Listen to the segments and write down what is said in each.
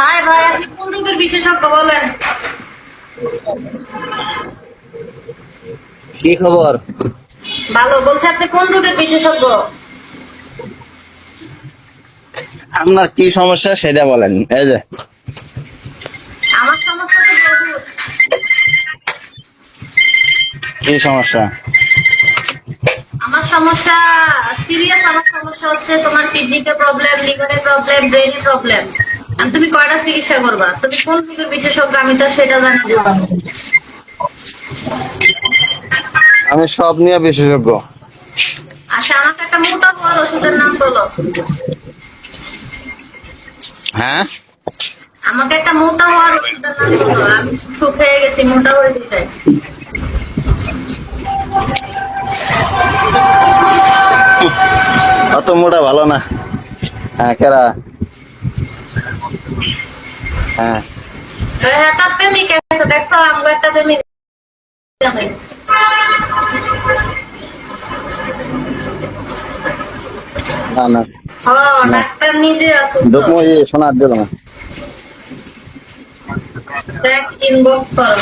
High ভাই, আপনি কোন রোগের বিশেষজ্ঞ বলেন? কি খবর? ভালো। বলছে আপনি কোন রোগের বিশেষজ্ঞ? আপনার কি সমস্যা সেটা বলেন। এই যে আমার সমস্যা তো বহুত। কি সমস্যা? আমার সমস্যা সিরিয়াস। আমার সমস্যা হচ্ছে তোমার কিডনিতে প্রবলেম, লিভারে প্রবলেম, ব্রেনে প্রবলেম। তুমি কয়টা চিকিৎসা করবা? তুমি কোন রোগের বিশেষজ্ঞ আমি তো সেটা জানি না। আমি সব নিয়ে বিশেষজ্ঞ। আচ্ছা, আমাকে একটা মোটা হওয়ার ওষুধের নাম বলো। হ্যাঁ, আমাকে একটা মোটা হওয়ার ওষুধের নাম বলো। আমি শুকিয়ে গেছি, মোটা হয়ে যেতে। অত মোটা ভালো না। হ্যাঁ, কেরা? হ্যাঁ, হ্যাঁ, তার প্রেমিক আছে, দেখো আমার একটা প্রেমিক আছে। না না ও না, ডাক্তার নিজে অসুস্থ। ডুকমো শোনার দিল না। দেখ ইনবক্স করো।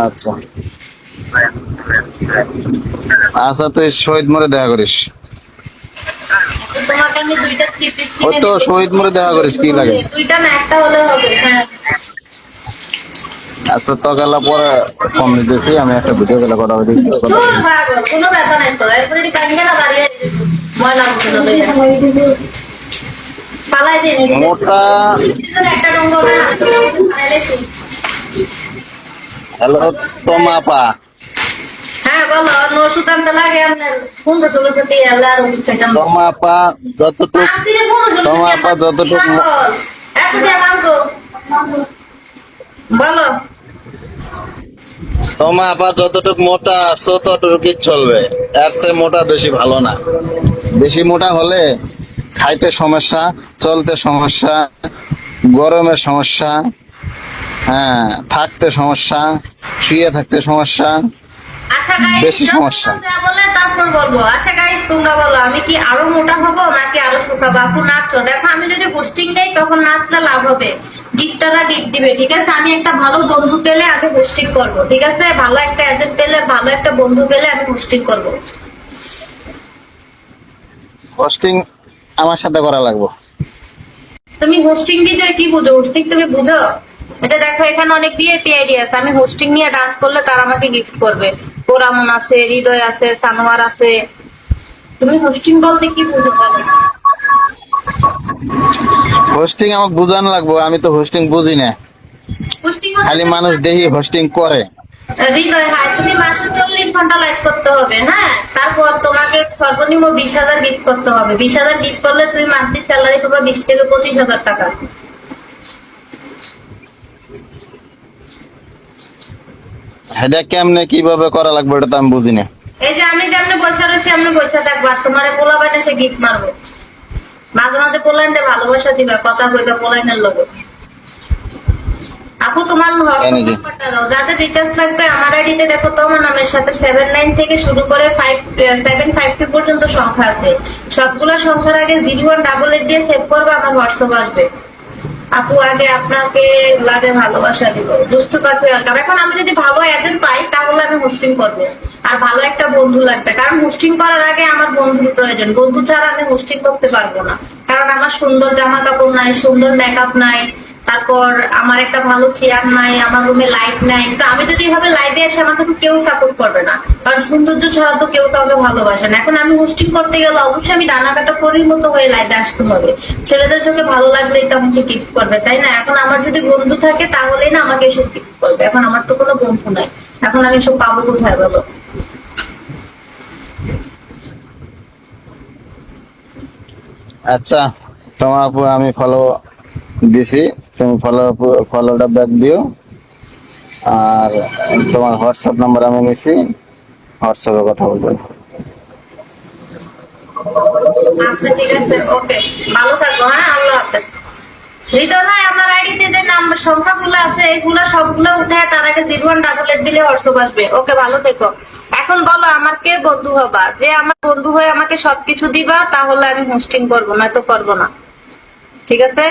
আচ্ছা আচ্ছা, তুই শহীদ মোড়ে দেখা করিস। তোমাকে আমি দুইটা থ্রি পিস ওই কিনে তো দিব। শহীদ মোড়ে দেখা করিস, কি লাগে? দুইটা না, একটা হলে হবে। হ্যাঁ, আচ্ছা, তো গেল পরে কম দিতেছি। আমি একটা ভিডিও গেলে কথা বলি। চুল ভাগো, কোনো ব্যথা নাই তো। এরপরে পানি না দাঁড়িয়ে ময়লা মুখে পালাই দিয়ে নিবি। মোটা। একটা ডঙ্গর না পালাইছি। হ্যালো, তোমাপা। হ্যাঁ বলো, অন্য ওষুধ আনতে লাগে আপনার? পনেরো ষোলো থেকে আর ওষুধ খেতাম। তোমাপা যতটুক তোমাপা যতটুক এত দিয়ে মানতো বলো। তোমার আপা যতটুক মোটা আছো ততটুকুই চলবে। এর চেয়ে মোটা বেশি ভালো না। বেশি মোটা হলে খাইতে সমস্যা, চলতে সমস্যা, গরমের সমস্যা, হ্যাঁ, থাকতে সমস্যা, শুয়ে থাকতে সমস্যা, আচ্ছা গাইস, বেশি সমস্যা। বলে তারপর বলবো। আচ্ছা গাইস, তোমরা বলো আমি কি আরো মোটা হবো নাকি আরো শুকাবো? আপু নাচো, দেখো আমি যদি পোস্টিং নেই তখন নাচলে লাভ হবে। গিফটাররা গিফট দিবে, ঠিক আছে? আমি একটা ভালো বন্ধু পেলে আমি পোস্টিং করবো, ঠিক আছে? ভালো একটা এজেন্ট পেলে, ভালো একটা বন্ধু পেলে আমি পোস্টিং করবো। হোস্টিং আমার সাথে করা লাগবে। তুমি হোস্টিং দিতে কি বুঝো? হোস্টিং তুমি বুঝো? এটা দেখো, এখানে অনেক ভিআইপি আইডি আছে। আমি হোস্টিং নিয়ে ডান্স করলে তারা আমাকে গিফট করবে। পোরামন আছে, হৃদয় আছে, সানোয়ার আছে। তুমি হোস্টিং বলতে কি বুঝো বলো? হোস্টিং আমাকে বুঝানো লাগবে, আমি তো হোস্টিং বুঝি না। হোস্টিং খালি মানুষ দেখি হোস্টিং করে। হৃদয়, হ্যাঁ, তুমি মাসে 40 ঘন্টা লাইভ করতে হবে। হ্যাঁ, তারপর তোমাকে সর্বনিম্ন 20,000 গিফট করতে হবে। 20,000 গিফট করলে তুমি মান্থলি স্যালারি পাবা 20 থেকে 25,000 টাকা। এটা কেমনে কিভাবে করা লাগবে এটা তো আমি বুঝি না। এই যে আমি যেমনি পয়সা রয়েছি এমনি পয়সা থাকবো, আর তোমার পোলা বাইনে সে গিফট মারবো। মাঝে মাঝে পোলাইনটা ভালোবাসা দিবা, কথা কইবা পোলাইনের লোক। আপু তোমার হোয়াটসঅ্যাপ নাকি? নাম্বারটা দাও, যাদের রিচার্জ লাগবে আমার আইডিতে দেখো। তোমার নামের সাথে 79 থেকে শুরু করে 752 পর্যন্ত সংখ্যা আছে। সবগুলা সংখ্যার আগে 0188 দিয়ে সেভ করবে, আমার হোয়াটসঅ্যাপ আসবে। আপু আগে আপনাকে লাগে ভালোবাসা দিব। দুষ্টু পাখি ওয়েলকাম। এখন আমি যদি ভালো এজেন্ট পাই তাহলে আমি হোস্টিং করবো। আর ভালো একটা বন্ধু লাগবে, কারণ হোস্টিং করার আগে আমার বন্ধুর প্রয়োজন। বন্ধু ছাড়া আমি হোস্টিং করতে পারবো না, কারণ আমার সুন্দর জামা কাপড় নাই, সুন্দর মেকআপ নাই, তারপর আমার একটা ভালো চেয়ার নাই, আমার রুমে লাইট নাই। তো আমি যদি এভাবে লাইভে আসে আমাকে তো কেউ সাপোর্ট করবে না, কারণ সৌন্দর্য ছাড়া তো কেউ কাউকে ভালোবাসে না। এখন আমি হোস্টিং করতে গেলে অবশ্যই আমি ডানা কাটা পরির মতো হয়ে লাইভে আসতে হবে। ছেলেদের চোখে ভালো লাগলেই তো আমাকে গিফট করবে, তাই না? এখন আমার যদি বন্ধু থাকে তাহলেই না আমাকে এসব গিফট করবে। এখন আমার তো কোনো বন্ধু নাই, এখন আমি এসব পাবো কোথায় বলো? আচ্ছা, তোমার আপু আমি ফলো দিছি, তুমি ফলোটা ব্যাক দিও। আর তোমার হোয়াটসঅ্যাপ নাম্বার আমি নিছি, হোয়াটসঅ্যাপে কথা বলবো। আচ্ছা ঠিক আছে, ওকে। ভালো থাকো, হ্যাঁ, আল্লাহ হাফেজ। হৃদয় ভাই, আমার আইডিতে যে নাম্বার সংখ্যাগুলো আছে এগুলা সবগুলো উঠে তার আগে 0188 দিলে হোয়াটসঅ্যাপ আসবে। ওকে, ভালো থেকো। এখন বলো আমার কে বন্ধু হবা? যে আমার বন্ধু হয়ে আমাকে সবকিছু দিবা তাহলে আমি হোস্টিং করবো, না তো করবো না। ঠিক আছে।